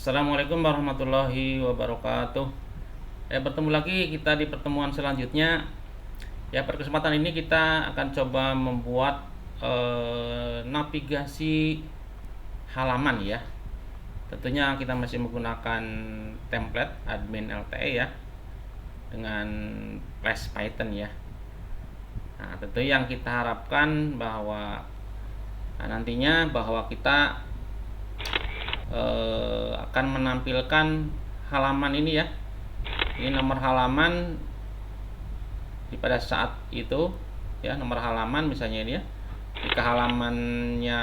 Assalamualaikum warahmatullahi wabarakatuh. Bertemu lagi kita di pertemuan selanjutnya. Pada kesempatan ini kita akan coba membuat navigasi halaman ya. Tentunya kita masih menggunakan template admin LTE ya, dengan Flash Python ya. Nah, tentu yang kita harapkan bahwa nantinya bahwa kita akan menampilkan halaman ini ya. Ini nomor halaman pada saat itu ya, nomor halaman misalnya ini ya. Jika halamannya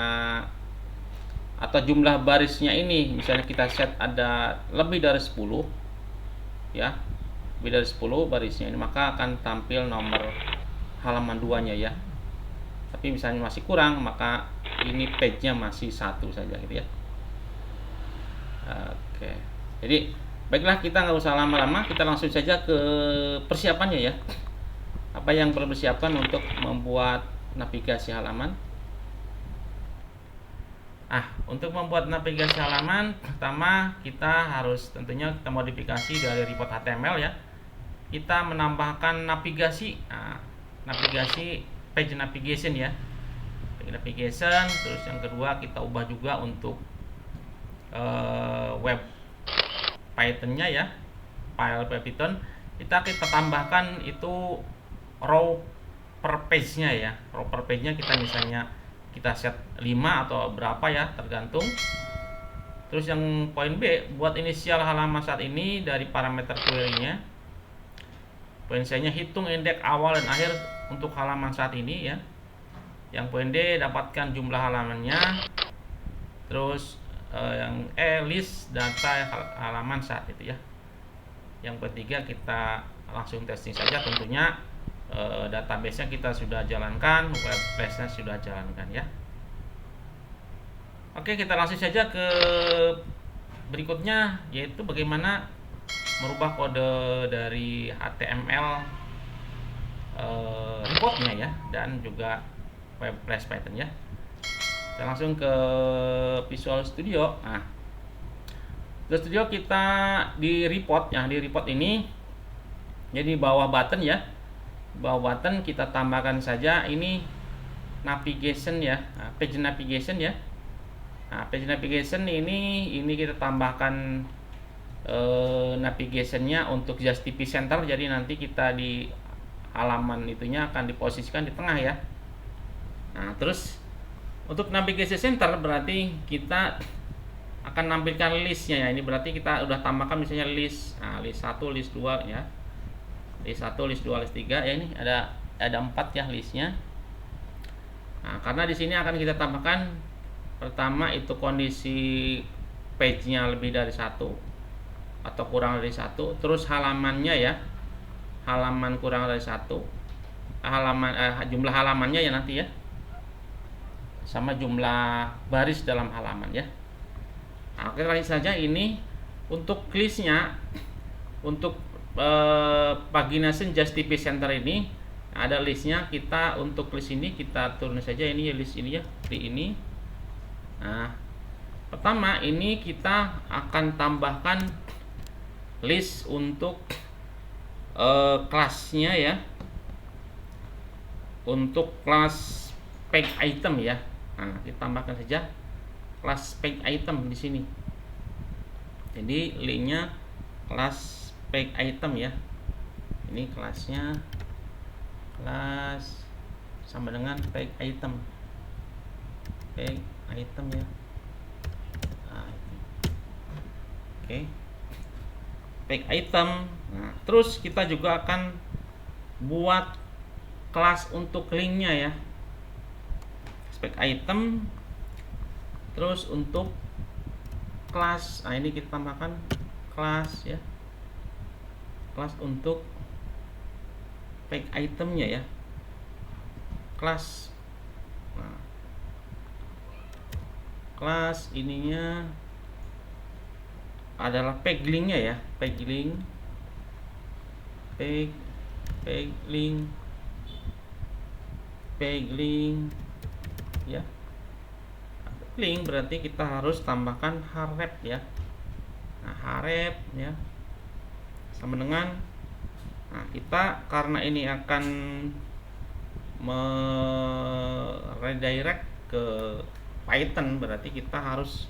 atau jumlah barisnya ini misalnya kita set ada lebih dari 10 ya, lebih dari 10 barisnya ini, maka akan tampil nomor halaman 2-nya ya. Tapi misalnya masih kurang, maka ini page-nya masih satu saja gitu ya. Oke, jadi baiklah, kita nggak usah lama-lama, kita langsung saja ke persiapannya ya. Apa yang perlu persiapan untuk membuat navigasi halaman? Untuk membuat navigasi halaman, pertama kita harus tentunya kita modifikasi dari report HTML ya. Kita menambahkan navigasi, navigasi page navigation ya, page navigation. Terus yang kedua kita ubah juga untuk web Python-nya ya, file Python. Kita tambahkan itu row per page-nya ya. Row per page-nya kita misalnya kita set 5 atau berapa ya, tergantung. Terus yang poin B, buat inisial halaman saat ini dari parameter query-nya. Poin C-nya hitung indeks awal dan akhir untuk halaman saat ini ya. Yang poin D, dapatkan jumlah halamannya. Terus yang E, list data halaman saat itu ya. Yang ketiga kita langsung testing saja, tentunya database-nya kita sudah jalankan, web flash-nya sudah jalankan ya. Oke, kita langsung saja ke berikutnya, yaitu bagaimana merubah kode dari HTML reportnya ya, dan juga web flash Python ya. Kita langsung ke Visual Studio. Visual Studio kita di report ya, di report ini jadi bawah button ya, bawah button kita tambahkan saja ini navigation ya, page navigation ya. Page navigation ini kita tambahkan navigationnya untuk just TV center, jadi nanti kita di halaman itunya akan diposisikan di tengah ya. Terus untuk navigation center berarti kita akan nampilkan listnya ya. Ini berarti kita udah tambahkan misalnya list, list 1, list 2 ya. List 1, list 2, list 3 ya, ini ada 4 ya listnya. Karena di sini akan kita tambahkan pertama itu kondisi page-nya lebih dari 1 atau kurang dari 1, terus halamannya ya, halaman kurang dari 1, halaman jumlah halamannya ya nanti ya, sama jumlah baris dalam halaman ya. Kita lanjut saja. Ini untuk listnya, untuk pagination just TV center ini ada listnya. Kita untuk list ini kita turun saja, ini list ini ya, di ini. Pertama ini kita akan tambahkan list untuk kelasnya ya, untuk kelas page item ya. Kita tambahkan saja kelas page item di sini. Jadi linknya kelas page item ya. Ini kelasnya kelas sama dengan page item, page item ya. Oke, page item. Terus kita juga akan buat kelas untuk linknya ya, page item. Terus untuk kelas, ini kita tambahkan kelas ya, kelas untuk page itemnya ya, kelas. Kelas ininya adalah page linknya ya, page link, page link, page link ya. Link berarti kita harus tambahkan href ya, Nah, harep ya sama dengan, nah kita karena ini akan redirect ke Python, berarti kita harus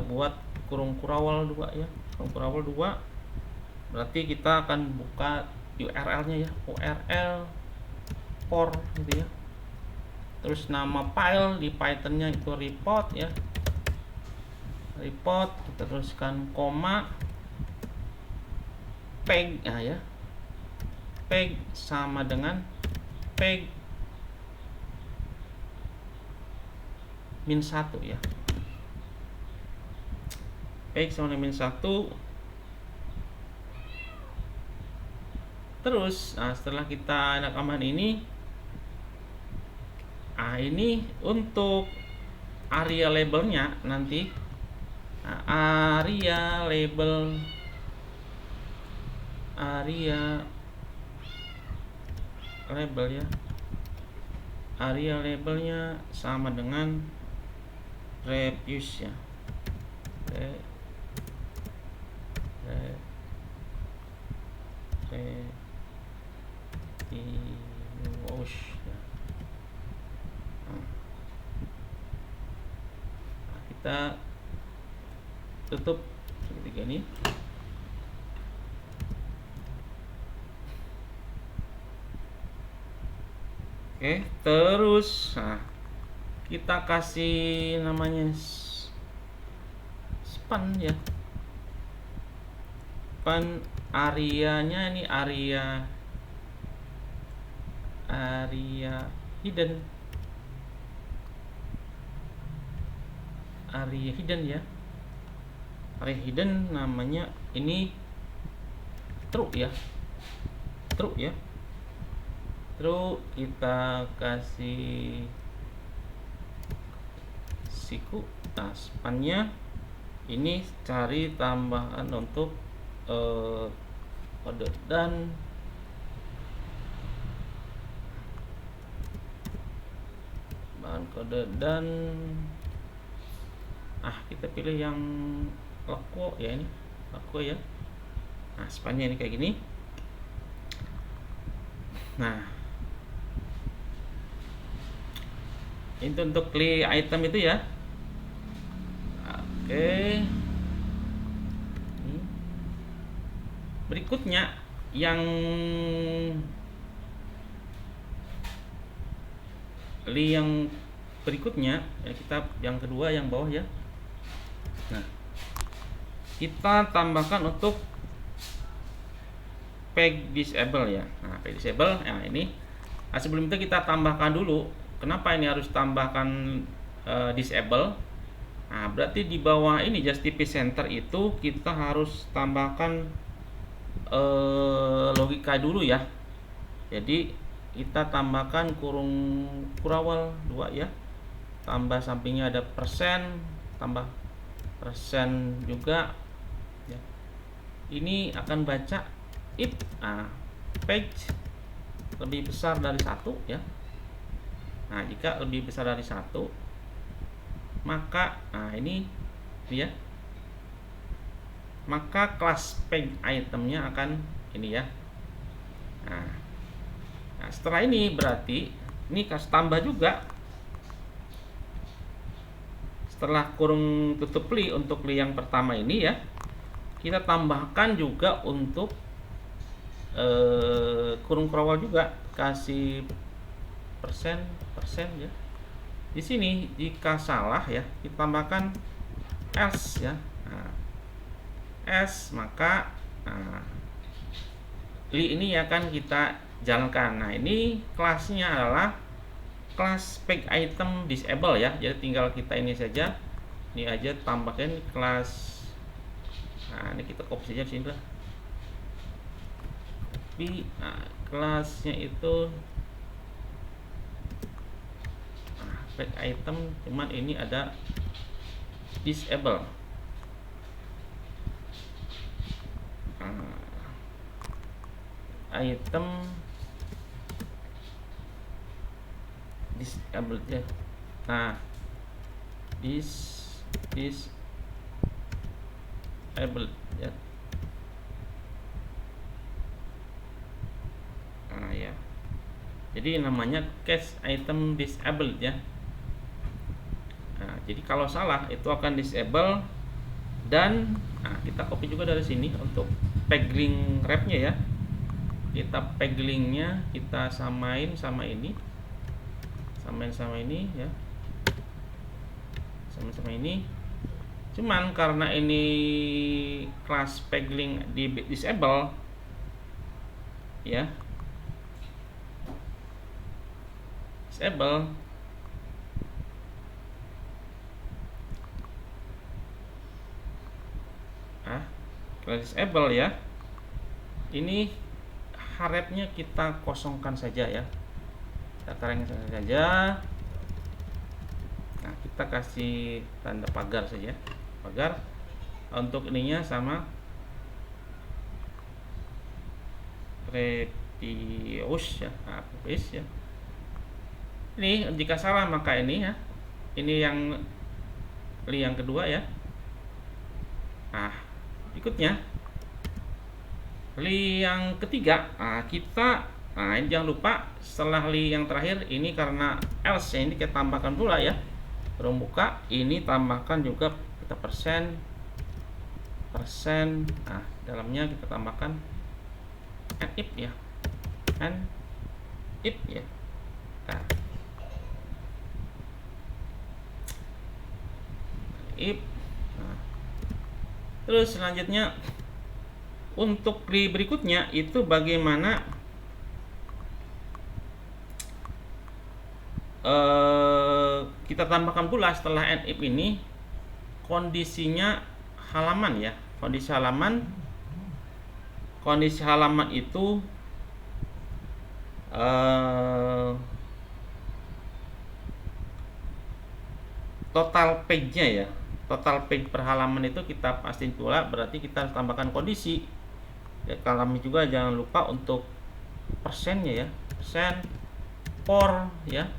buat kurung kurawal 2 ya. Kurung kurawal 2 berarti kita akan buka URL-nya ya, URL for gitu ya. Terus nama file di Python-nya itu report ya. Report, kita teruskan koma peg, nah ya. Peg sama dengan peg -1 ya. Peg sama dengan -1. Terus, nah setelah kita rekaman ini, nah ini untuk area labelnya nanti, nah, area label ya, area labelnya sama dengan refuse ya, wash ya. Nah, kita tutup segitiga ini. Oke, terus nah, kita kasih namanya span ya. Span areanya ini area hidden. Area hidden ya. Area hidden namanya ini true ya. True ya. True, kita kasih siku. Nah, spannya ini cari tambahan untuk kode dan bahan kode dan kita pilih yang loko ya, ini loko ya. Nah, spannya ini kayak gini. Nah, itu untuk key item itu ya. Oke. Berikutnya yang berikutnya ya, kita yang kedua yang bawah ya. Nah, kita tambahkan untuk peg disable ya. Nah, peg disable ya ini. Nah, sebelum itu kita tambahkan dulu. Kenapa ini harus tambahkan disable? Nah, berarti di bawah ini Justice Center itu kita harus tambahkan logika dulu ya. Jadi kita tambahkan kurung kurawal 2 ya. Tambah sampingnya ada persen, tambah persen juga ya. Ini akan baca if page lebih besar dari 1 ya. Nah, jika lebih besar dari 1, maka ini ya. Maka kelas peg itemnya akan ini ya. Nah, setelah ini berarti ini kasih tambah juga. Setelah kurung tutup li untuk li yang pertama ini ya, kita tambahkan juga untuk kurung kurawal juga, kasih persen ya. Di sini jika salah ya, kita tambahkan else ya. Nah, else maka li ini akan kita jalankan. Nah, ini kelasnya adalah kelas peg item disable ya. Jadi tinggal kita ini saja. Ini aja tambahkan kelas. Nah, ini kita copy saja sini lah. Tapi kelasnya itu peg item, cuman ini ada disable. Item disable ya. Nah, disabled ya. Nah ya, jadi namanya cache item disabled ya. Nah, jadi kalau salah itu akan disable. Dan kita copy juga dari sini untuk peg-link wrapnya ya. Kita peg-linknya kita samain sama ini, samain sama ini ya, sama ini. Cuman karena ini kelas peg-link di disable ya, disable. Disable ya. Ini harapnya kita kosongkan saja ya. Kita tarik saja. Nah, kita kasih tanda pagar saja. Pagar. Untuk ininya sama previous ya. Previous ya. Ini jika salah maka ini ya. Ini yang kedua ya. Berikutnya li yang ketiga, kita ini jangan lupa setelah li yang terakhir ini karena else ini kita tambahkan pula ya, belum buka ini tambahkan juga kita persen, dalamnya kita tambahkan and if ya, if. Terus selanjutnya untuk li berikutnya itu bagaimana kita tambahkan pula setelah and if ini kondisinya halaman ya. Kondisi halaman itu total page-nya ya. Total page per halaman itu kita pastiin pula, berarti kita harus tambahkan kondisi ya. Kami juga jangan lupa untuk persennya ya, persen for ya,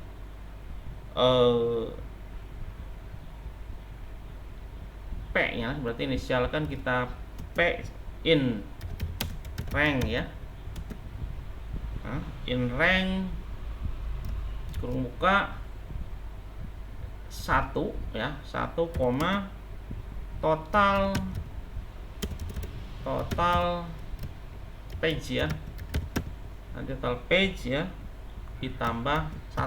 P nya berarti inisialkan kita P in rank ya. In rank kurung buka 1 ya, 1, total page ya. Nanti total page ya ditambah 1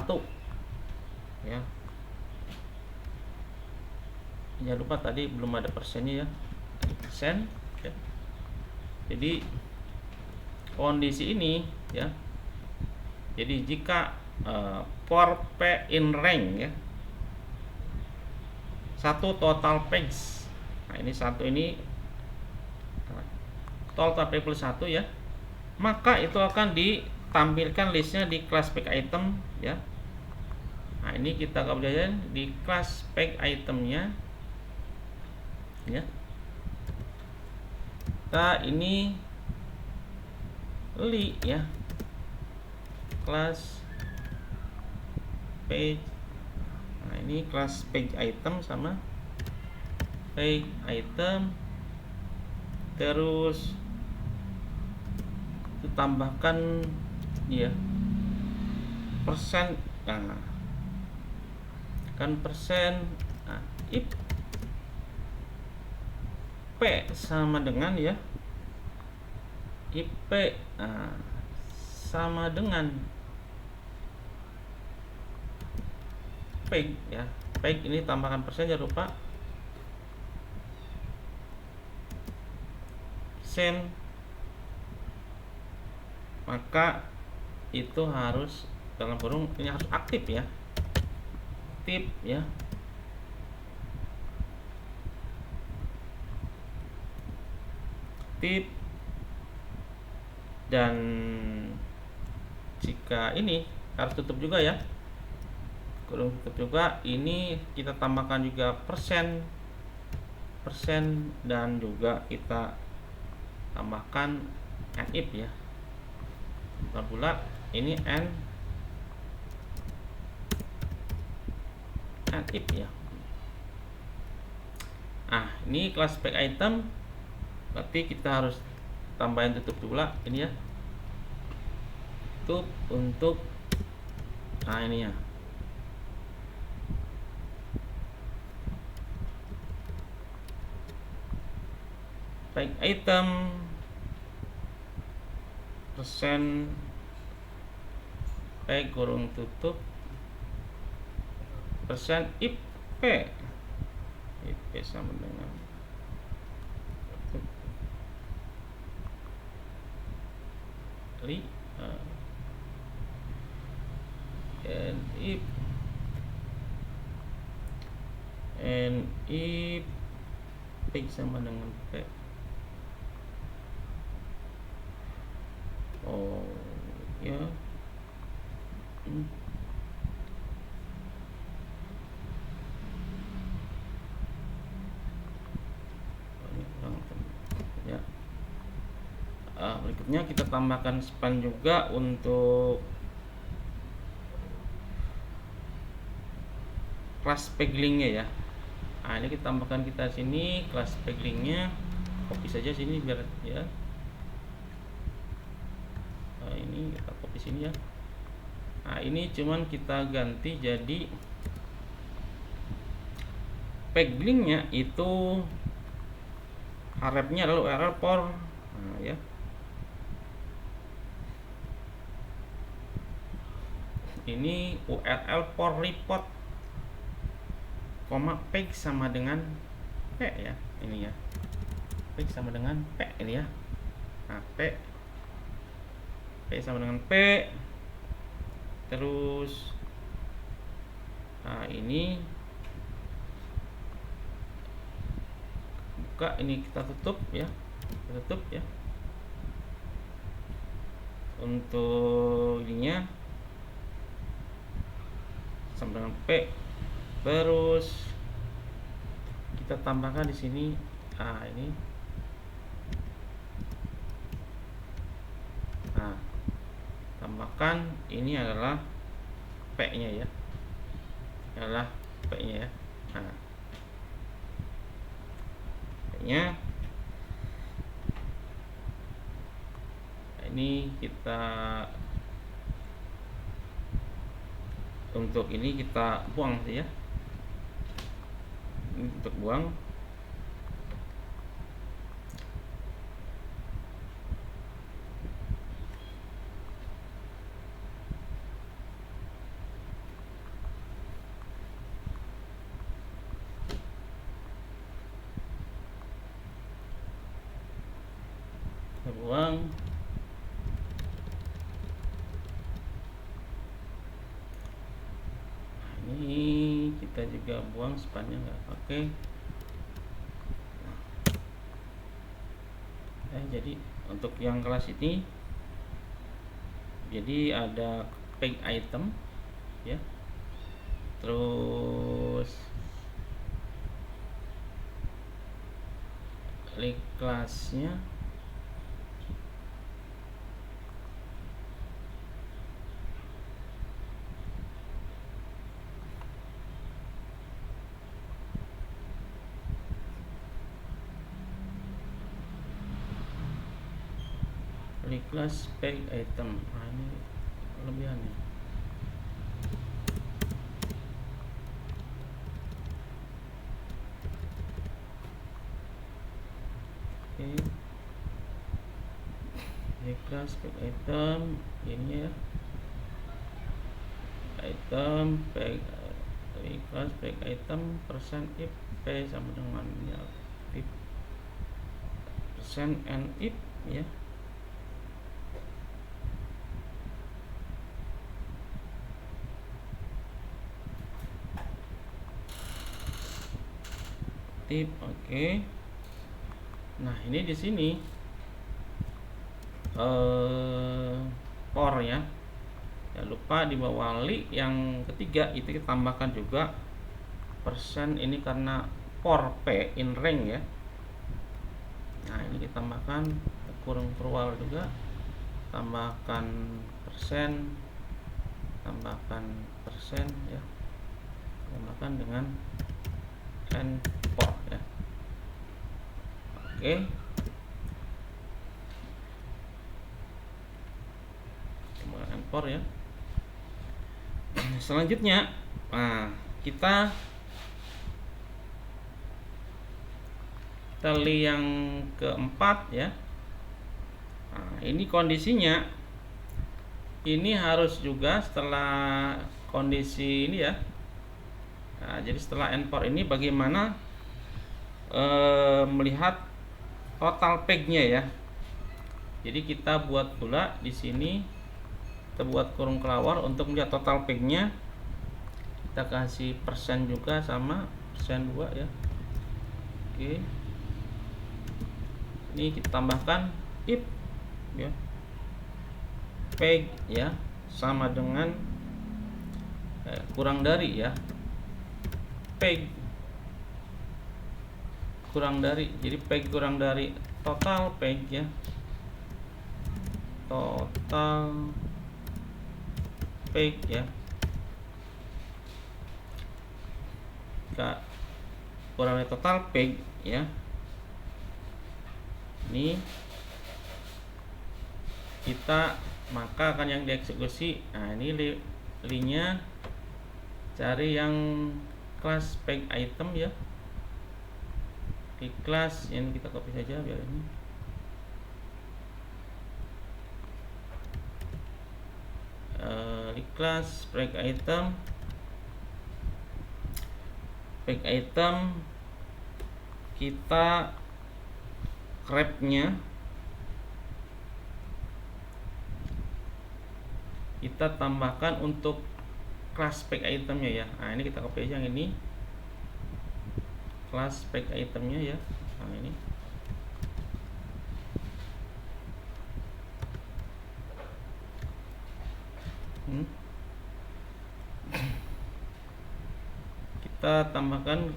ya. Jangan lupa tadi belum ada persennya ya, persen ya. Jadi kondisi ini ya, jadi jika for p in rank ya, 1 total page, nah ini 1 ini total page plus 1 ya, maka itu akan ditampilkan listnya di class page item ya. Nah ini kita kemudian di class page itemnya ya, kita ini li ya, class page. Nah ini class page item sama page item, terus ditambahkan ya persen, nah kan persen, nah, if P sama dengan ya, if P sama dengan peg ya, peg ini tambahkan persen, jangan lupa persen, maka itu harus dalam kurung ini harus aktif ya, aktif ya. Aktif, dan jika ini harus tutup juga ya, kurung tutup juga. Ini kita tambahkan juga persen, dan juga kita tambahkan and if ya. Bukan pula ini and if ya. Nah ini class page item berarti kita harus tambahin tutup pula ini ya, tutup untuk ini ya, baik item persen P kurung tutup persen IP sama dengan tutup and if P sama dengan P. Oh ya, ya. Berikutnya kita tambahkan span juga untuk kelas peglingnya ya. Ini kita tambahkan kita sini kelas peglingnya, copy saja sini biar ya. Ini kita copy sini ya. Ini cuman kita ganti jadi peglingnya itu harapnya lalu URL for ya. Ini URL for report koma peg sama dengan P ya, ini ya, peg sama dengan P ini ya. P sama dengan P, terus ini buka, ini kita tutup ya, untuk ininya sama dengan P, terus kita tambahkan di sini ini tambahkan ini adalah P-nya ya, P-nya ya. P-nya ini kita untuk ini kita buang ya, ini untuk buang. Ini kita juga buang spannya, nggak pakai. Jadi untuk yang kelas ini jadi ada peg item ya, terus link kelasnya kelas peg item. Ini kelebihannya. Kelas peg item ini ya, item peg kelas peg item persen if P sama dengan ya, if persen and if ya. Oke. Nah, ini di sini for ya. Jangan lupa di bawah li yang ketiga itu kita tambahkan juga persen, ini karena for P in rank ya. Nah, ini kita tambahkan kurung perwal juga, tambahkan persen ya, tambahkan dengan n for ya. Oke, impor ya. Selanjutnya, nah, kita lihat yang keempat ya. Nah, ini kondisinya, ini harus juga setelah kondisi ini ya. Nah, jadi setelah impor ini bagaimana melihat total peg-nya ya. Jadi kita buat pula di sini, kita buat kurung kelawar untuk melihat total peg-nya. Kita kasih persen juga, sama persen 2 ya. Oke. Ini kita tambahkan if ya, peg ya sama dengan kurang dari ya, peg kurang dari, jadi peg kurang dari total peg ya, total peg ya, kurang dari total peg ya. Ini kita maka akan yang dieksekusi. Nah, ini linknya, cari yang kelas peg item ya, di kelas yang kita copy saja biar ini. Di kelas peg item kita grabnya kita tambahkan untuk kelas peg itemnya ya. Nah, ini kita copy aja yang ini, kelas peg itemnya ya. Nah, ini kita tambahkan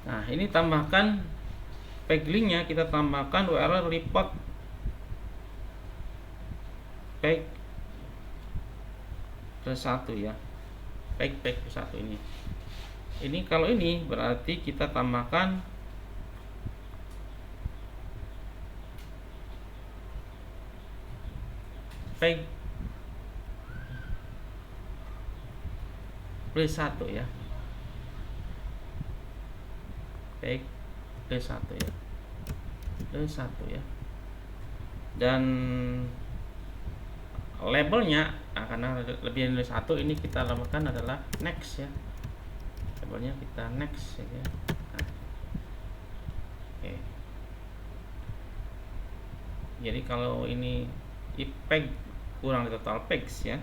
nah, ini tambahkan peg linknya, kita tambahkan URL report peg ke 1 ya, peg ke 1 ini. Ini kalau ini berarti kita tambahkan peg plus 1 ya, peg plus 1 ya, plus 1 ya. Dan labelnya, nah, karena lebih dari 1 ini kita tambahkan adalah next ya, labelnya kita next ya. Nah, oke. Jadi kalau ini if peg kurang dari total pegs ya,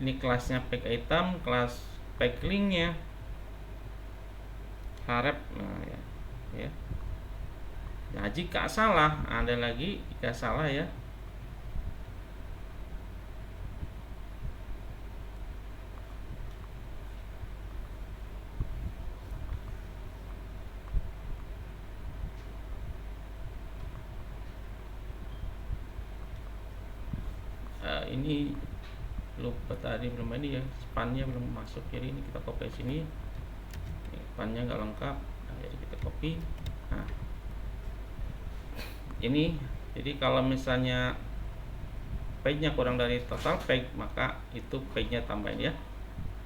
ini kelasnya peg item, kelas peg linknya harap, nah ya. Nah, jika salah, ada lagi jika salah ya, ini lupa tadi belum ini ya, spannya belum masuk, jadi ini kita copy sini, spannya nggak lengkap, nah, jadi kita copy. Nah, ini jadi kalau misalnya page-nya kurang dari total page, maka itu page-nya tambahin ya,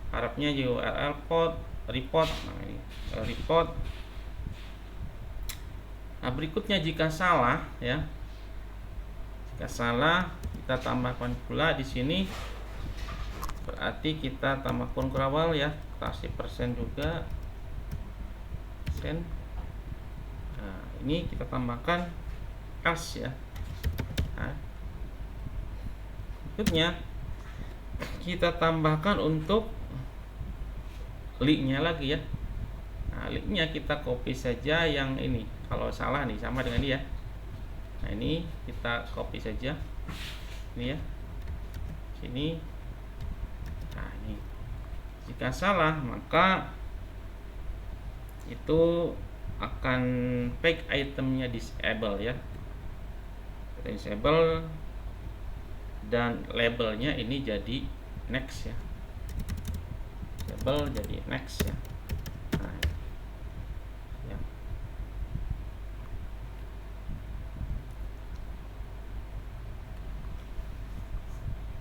harapnya URL report. Nah, ini report. Nah, berikutnya jika salah ya, jika salah kita tambahkan pula di sini, berarti kita tambah kurung awal ya, kasih persen juga, persen. Nah, ini kita tambahkan as ya. Nah, berikutnya kita tambahkan untuk linknya lagi ya. Nah, linknya kita copy saja yang ini, kalau salah nih sama dengan dia. Nah, ini kita copy saja ini ya, sini. Nah, ini jika salah maka itu akan page itemnya disable ya, disable, dan labelnya ini jadi next ya, label jadi next ya. Nah, ya.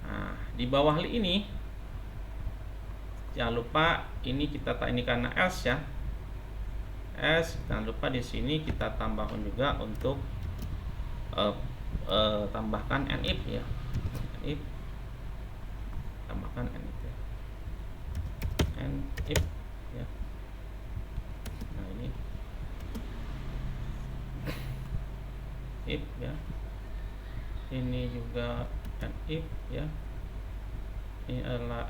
Nah, di bawah ini jangan lupa ini kita ini karena else ya, else, jangan lupa di sini kita tambahkan juga untuk tambahkan if ya, if, tambahkan if ya, if ya. Nah ini if ya, ini juga if ya, ini adalah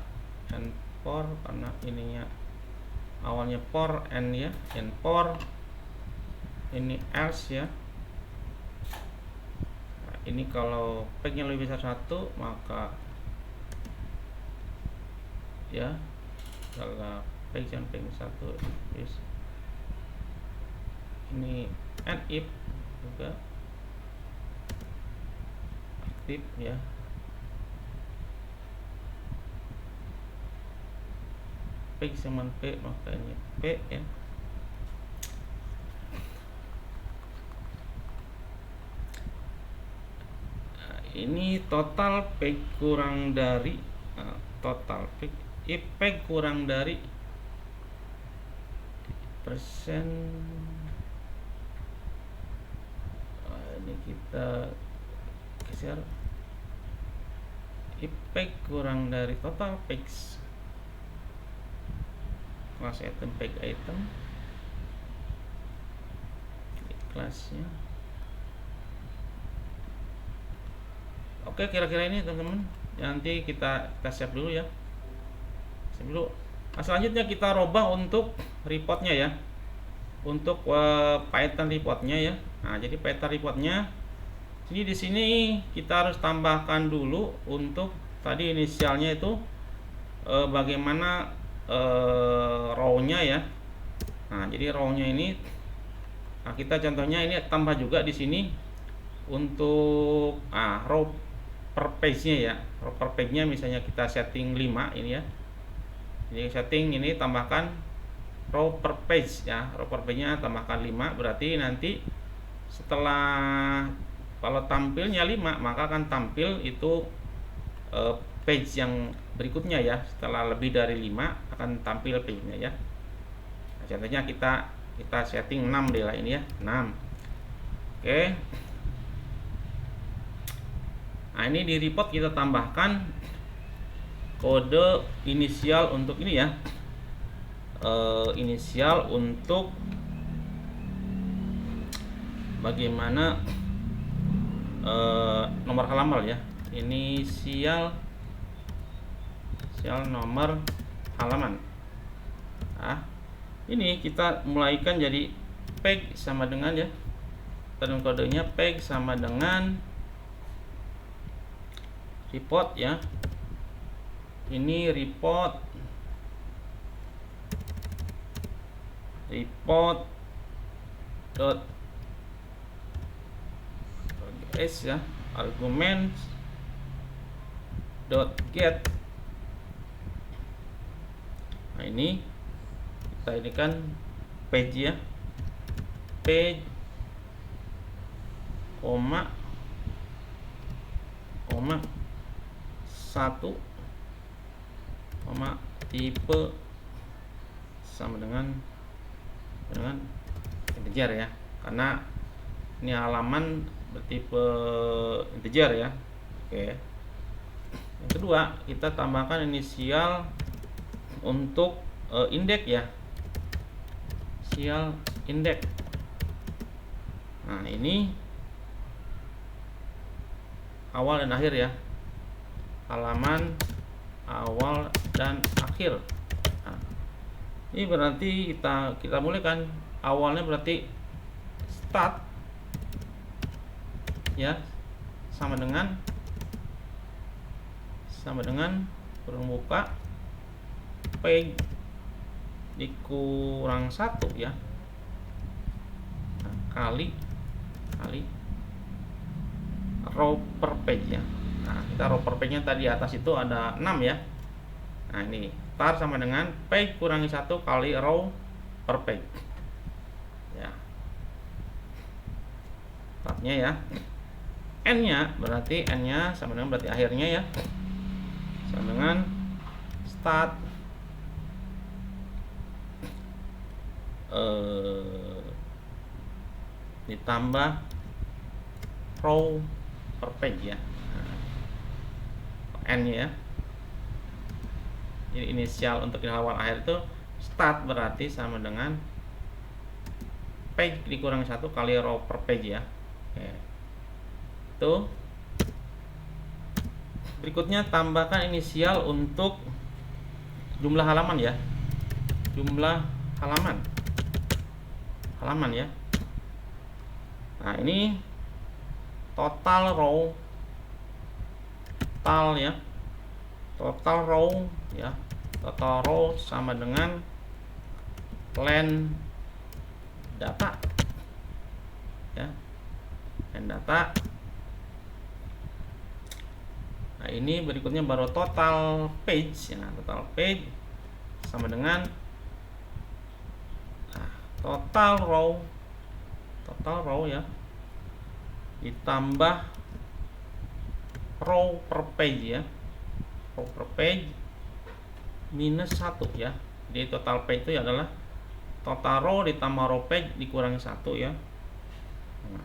and for karena ininya awalnya for and ya, and for, ini else ya. Nah, ini kalau page nya lebih besar 1 maka ya, kalau page yang page 1 is ini and if juga aktif ya. Page sama P makanya P ya. Nah, ini total page kurang dari total page, if page kurang dari persen, ini kita geser, if page kurang dari total page kelas item, page item, kelasnya. Oke, kira-kira ini teman-teman, nanti kita save dulu ya, save dulu. Nah, selanjutnya kita robah untuk reportnya ya, untuk Python reportnya ya. Nah, jadi Python reportnya jadi di sini kita harus tambahkan dulu untuk tadi inisialnya itu bagaimana row-nya ya. Nah, jadi row-nya ini, nah kita contohnya ini tambah juga di sini untuk row per page-nya ya. Row per page-nya misalnya kita setting 5 ini ya. Jadi setting ini tambahkan row per page ya. Row per page-nya tambahkan 5, berarti nanti setelah kalau tampilnya 5 maka akan tampil itu page yang berikutnya ya. Setelah lebih dari 5 akan tampil page-nya ya. Nah, contohnya kita setting 6 deh lah ini ya, 6. Oke. Nah, ini di report kita tambahkan kode inisial untuk ini ya. Inisial untuk bagaimana nomor halaman ya. Inisial nomor halaman. Nah, ini kita mulaikan jadi page sama dengan ya, dan kodenya page sama dengan report ya. Ini report dot s ya, argument dot get. Nah, ini kita ini kan page ya, page koma 1 tipe sama dengan integer ya, karena ini halaman bertipe integer ya. Oke. Yang kedua, kita tambahkan inisial untuk indeks ya, inisial indeks. Nah, ini awal dan akhir ya, halaman awal dan akhir. Nah, ini berarti kita mulai kan, awalnya berarti start ya, sama dengan kurung buka page dikurang 1 ya, kali row per page ya. Nah, kita row per page nya tadi atas itu ada 6 ya. Nah, ini tar sama dengan page kurangi 1 kali row per page ya. Startnya ya, n nya berarti n nya sama dengan berarti akhirnya ya, sama dengan start ditambah row per page ya. Nah, n nya ya, jadi inisial untuk halaman akhir itu start berarti sama dengan page dikurang 1 kali row per page ya. Oke. Itu berikutnya tambahkan inisial untuk jumlah halaman ya, jumlah halaman ya. Nah, ini total row ya, total row ya, total row sama dengan len data ya, len data. Nah, ini berikutnya baru total page ya. Total page sama dengan total row ya ditambah row per page ya, row per page minus 1 ya. Jadi total page itu adalah total row ditambah row page dikurangi 1 ya. Nah,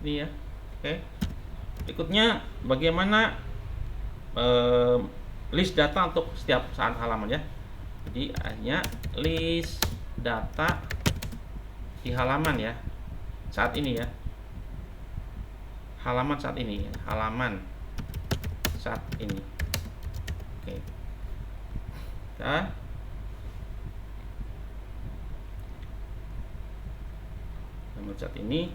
ini ya. Oke. Berikutnya bagaimana list data untuk setiap saat halaman ya. Jadi hanya list data di halaman ya, saat ini ya, halaman saat ini ya, halaman saat ini. Oke, kita halaman saat ini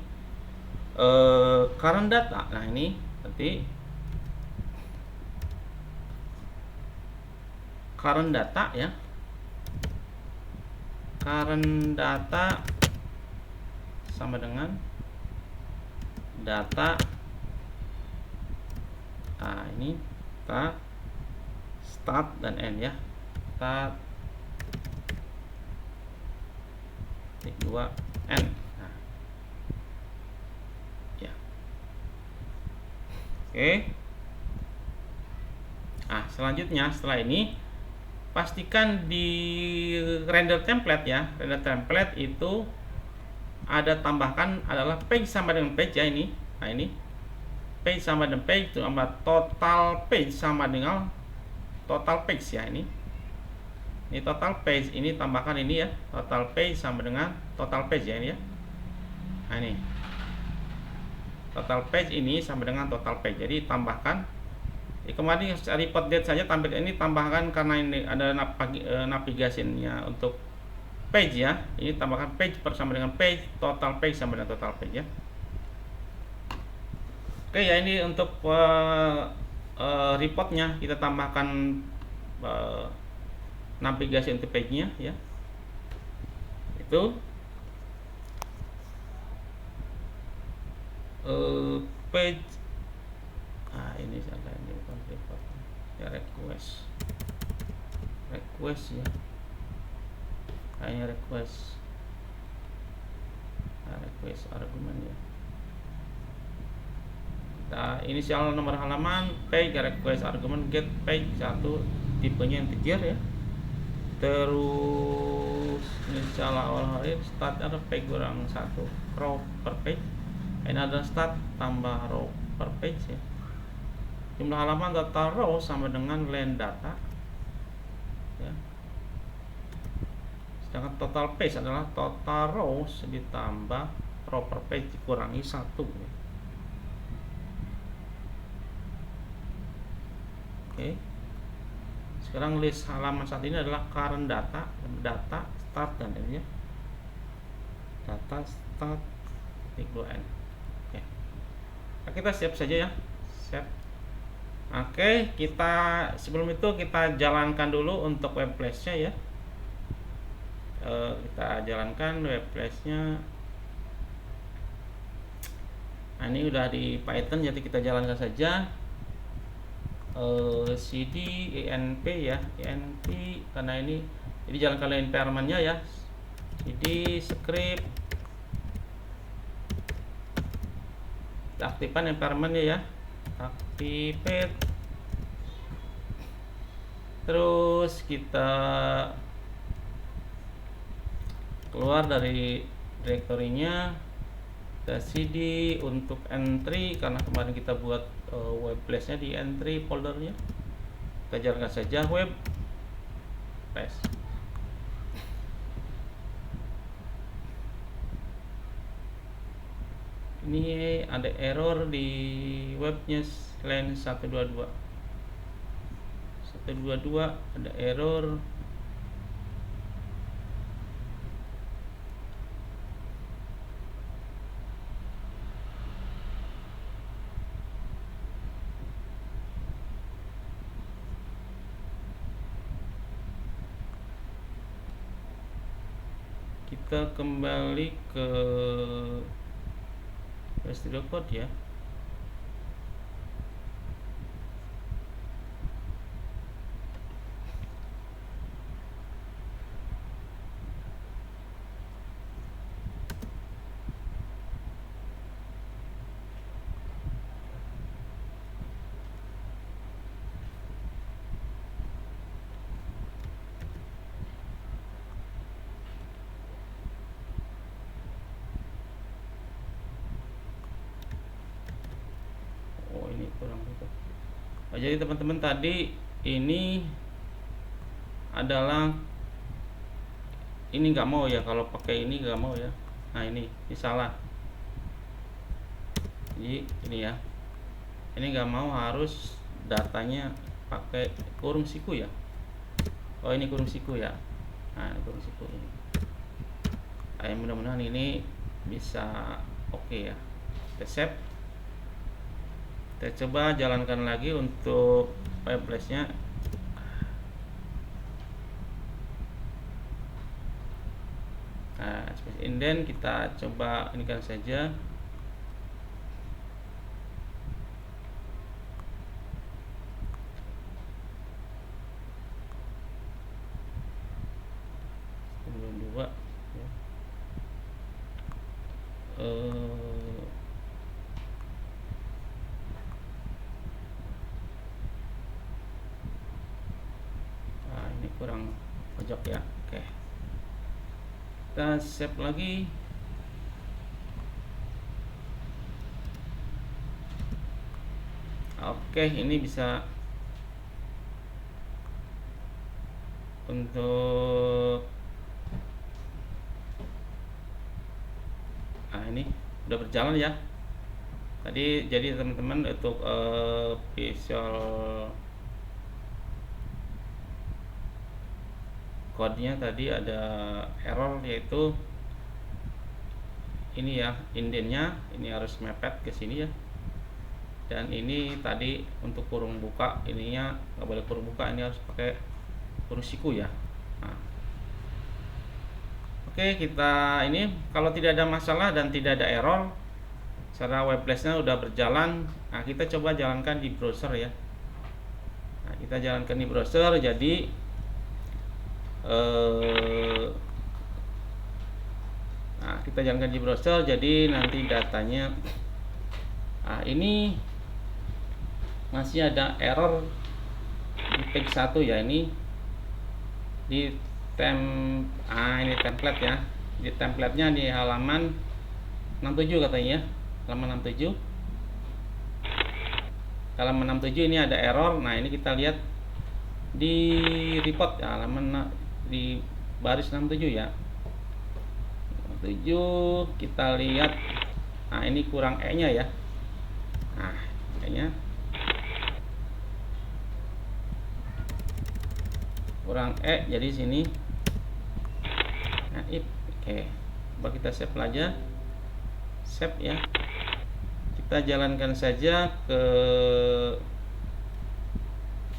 current data. Nah, ini nanti current data ya, current data sama dengan data. Nah, ini kita start dan end ya, start 2 end. Nah, ya. Oke. Nah, selanjutnya setelah ini pastikan di render template ya, render template itu ada tambahkan adalah page sama dengan page ya ini. Nah, ini page sama dengan page tambah total page sama dengan total page ya. Ini total page, ini tambahkan ini ya, total page sama dengan total page ya ini ya. Nah, ini total page ini sama dengan total page, jadi tambahkan. Kemarin report date saja tampil ini tambahkan karena ini ada navigasinya untuk page ya. Ini tambahkan page bersama dengan page, total page sama dengan total page ya. Oke ya, ini untuk reportnya kita tambahkan navigasi untuk page-nya ya. Itu page. Nah, ini salah, ini bukan report ya, request ya, kayaknya request. Nah, request argumen ya. Nah, inisial nomor halaman page, request argumen get page 1, tipenya integer ya. Terus inisial awal hari start ada page kurang 1 row per page. Ini adalah start tambah row per page ya. Jumlah halaman data row sama dengan len data ya. Sedangkan total page adalah total rows ditambah row per page dikurangi 1 ya. Oke. Sekarang list halaman saat ini adalah current data, data start dan end ya. Data start n. Oke. Nah, kita siap saja ya. Siap. Oke, kita sebelum itu kita jalankan dulu untuk web flash-nya ya. Kita jalankan web flash-nya. Nah, ini udah di Python, jadi kita jalankan saja. cd env ya, env, karena ini jadi jalankan environment-nya ya. cd script, kita aktifkan environment-nya ya, activate. Terus kita keluar dari direktorinya, kita cd untuk entry, karena kemarin kita buat web place-nya di entry foldernya. Kita jalankan saja web place. Ini ada error di webnya line 122 ada error. Kita kembali ke Studio Code ya. Oh, ini kurang gitu. Oh, jadi teman-teman, tadi ini adalah ini nggak mau ya, kalau pakai ini nggak mau ya. Nah, ini salah. Jadi ini ya, ini nggak mau, harus datanya pakai kurung siku ya. Oh, ini kurung siku ya. Nah, ini kurung siku ini. Mudah-mudahan ini bisa oke ya. Kita save. Kita coba jalankan lagi untuk web place-nya. Nah, space indent kita coba ini kan saja. Dua ya. Nah, ini kurang pojok ya. Oke, kita save lagi. Oke, ini bisa untuk ini udah berjalan ya. Tadi jadi teman-teman untuk Visual code-nya tadi ada error, yaitu ini ya, indentnya ini harus mepet ke sini ya. Dan ini tadi untuk kurung buka, ininya nggak boleh kurung buka, ini harus pakai kurung siku ya. Nah, oke, kita ini kalau tidak ada masalah dan tidak ada error, cara web place-nya udah berjalan. Nah, kita coba jalankan di browser ya. Nah, kita jalankan di browser, jadi nah, kita jalankan di browser, jadi nanti datanya, nah ini masih ada error di page 1 ya. Ini di ini template ya, di templatenya di halaman 67 katanya, halaman 67. Halaman 67 ini ada error. Nah, ini kita lihat di report ya, halaman di baris 67 ya. 67 kita lihat. Nah, ini kurang E-nya ya. Nah, E-nya kurang E, jadi sini. Nah, oke. Coba kita save aja. Save ya. Kita jalankan saja ke,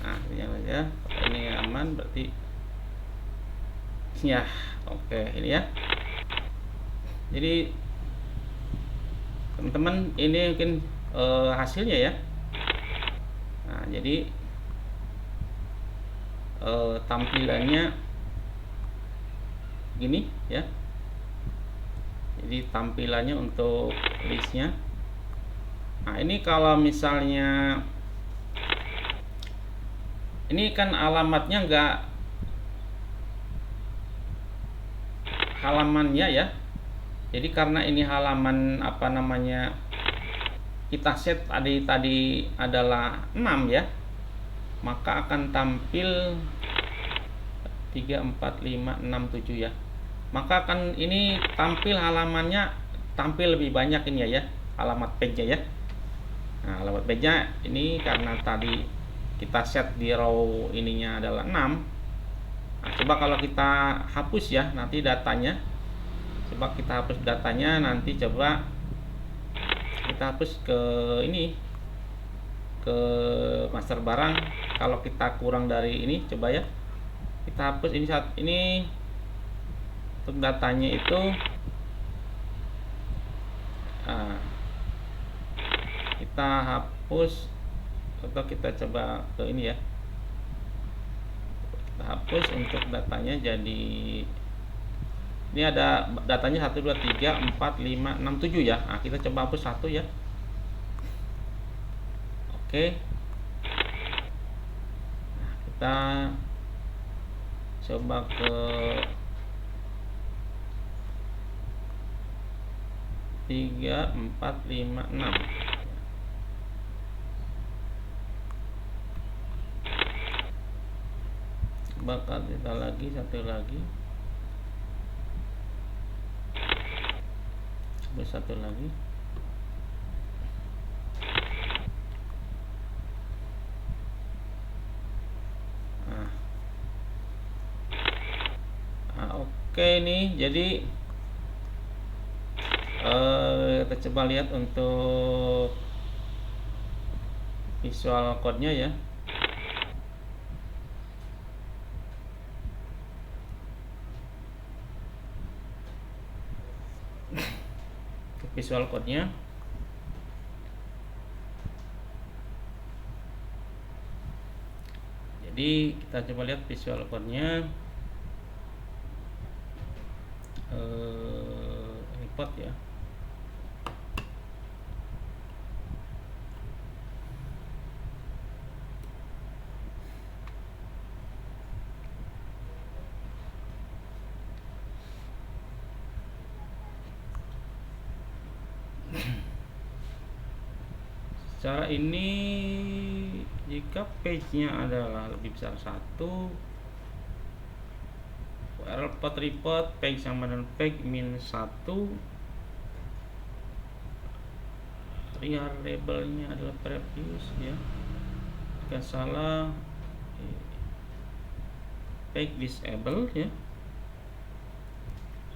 nah ini aja. Ini aman berarti ya. Oke, ini ya. Jadi teman-teman. Ini mungkin hasilnya ya. Nah, jadi tampilannya gini ya. Jadi tampilannya untuk listnya. Nah, ini kalau misalnya ini kan alamatnya enggak halamannya ya. Jadi karena ini halaman apa namanya, kita set tadi adalah 6 ya, maka akan tampil 3, 4, 5, 6, 7 ya. Maka akan ini tampil halamannya, tampil lebih banyak ini ya, alamat page-nya ya. Nah, alamat page-nya ini karena tadi kita set di row ininya adalah 6. Nah, coba kalau kita hapus ya nanti datanya. Coba kita hapus datanya nanti, coba kita hapus ke ini, ke master barang. Kalau kita kurang dari ini, coba ya kita hapus ini saat ini untuk datanya itu. Nah, kita hapus atau kita coba ke ini ya, kita hapus untuk datanya. Jadi ini ada datanya 1, 2, 3, 4, 5, 6, 7 ya. Nah, kita coba hapus 1 ya. Oke. Nah, kita coba ke 3, 4, 5, 6. Bakal kita lagi satu lagi. Satu lagi. Oke, nih jadi kita coba lihat untuk visual code-nya ya. Visual code-nya. Jadi kita coba lihat visual code-nya. Report ya. Secara ini jika page-nya adalah lebih besar 1, report page sama dengan page minus 1, variable-nya adalah previous ya. Jika salah page disable ya,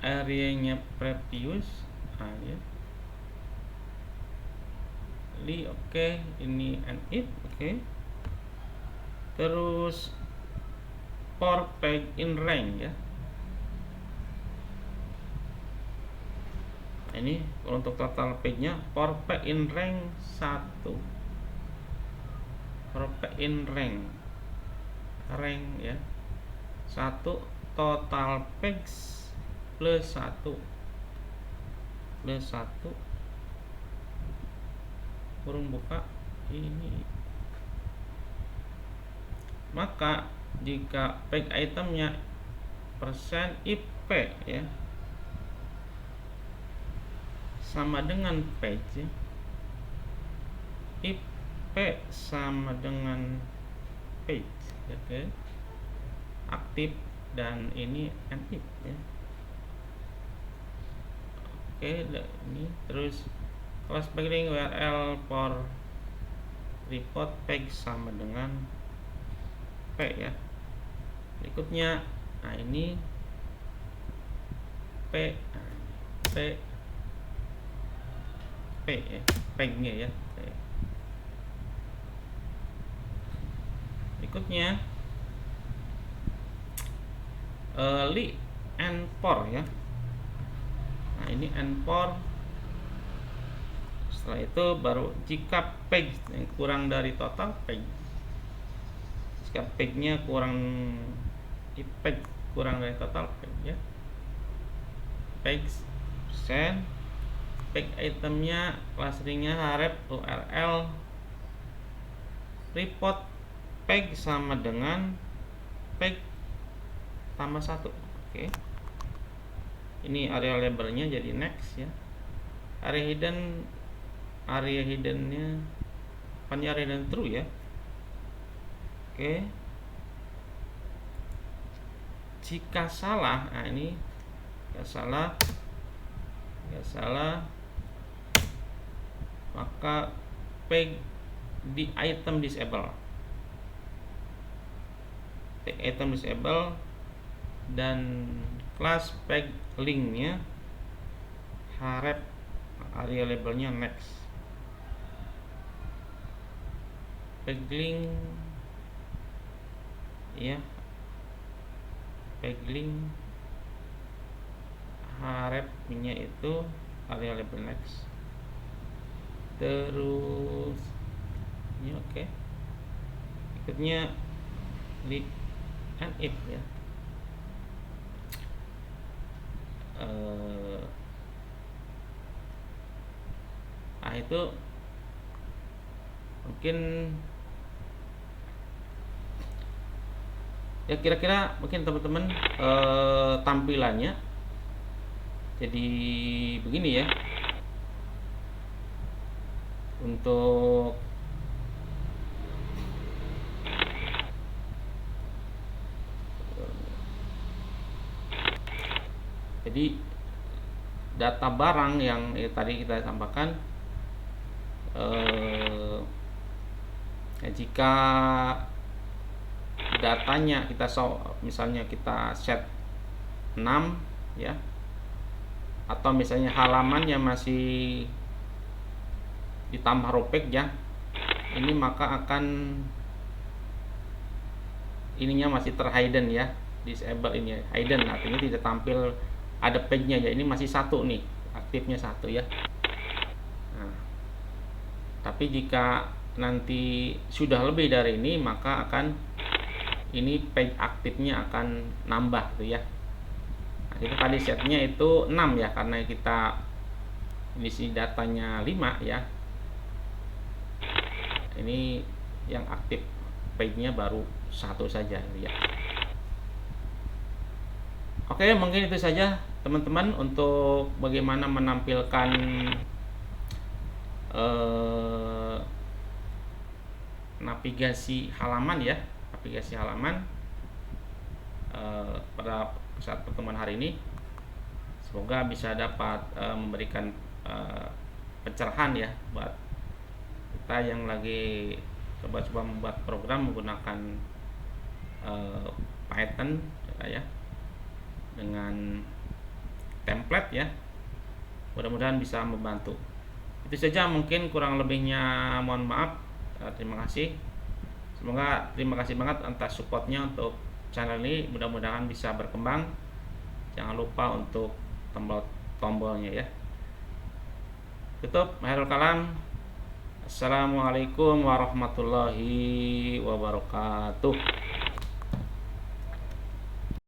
area-nya previous ya. Oke, ini and if oke. Terus for page in rank ya. Ini untuk total page-nya for page in rank 1. For page in rank ya. 1 total page plus 1 kurung buka ini. Maka jika page itemnya persen IP ya sama dengan page ya, IP sama dengan page oke, aktif dan ini if ya. Oke, ini terus class background URL for report page sama dengan P ya. Berikutnya, nah ini P ya, page-nya ya. Berikutnya li and for ya. Nah ini and for Setelah itu baru jika page yang kurang dari total page, jika page-nya kurang dari total page ya, page persen, page itemnya clusteringnya href url report page sama dengan page tambah 1. Oke. Ini area labelnya jadi next ya. Area hiddennya area hidden true ya. Oke. Jika salah, nah ini nggak salah, maka page di item disable. Item disable dan class page linknya href area labelnya next. Page link ya, page link href-nya itu area label next. Terus ini oke. Berikutnya li and if ya. Nah itu mungkin ya, kira-kira mungkin teman-teman tampilannya jadi begini ya. Untuk jadi data barang yang tadi kita tambahkan, jika datanya kita misalnya kita set 6 ya, atau misalnya halamannya masih ditambah ropek ya, ini maka akan ininya masih terhidden ya, disable ini ya, hidden, artinya tidak tampil ada page-nya ya. Ini masih 1 nih, aktifnya 1 ya. Nah, tapi jika nanti sudah lebih dari ini, maka akan ini page aktifnya akan nambah tuh ya. Nah, kita tadi setnya itu 6 ya, karena kita isi datanya 5 ya. Ini yang aktif page-nya baru 1 saja ya. Oke, mungkin itu saja teman-teman untuk bagaimana menampilkan navigasi halaman ya, pada saat pertemuan hari ini. Semoga bisa dapat memberikan pencerahan ya buat kita yang lagi coba-coba membuat program menggunakan Python ya, dengan template ya. Mudah-mudahan bisa membantu. Itu saja, mungkin kurang lebihnya mohon maaf. Terima kasih. Terima kasih banget atas supportnya untuk channel ini. Mudah-mudahan bisa berkembang. Jangan lupa untuk tombolnya ya. Tutup. Khairul kalam. Assalamualaikum warahmatullahi wabarakatuh.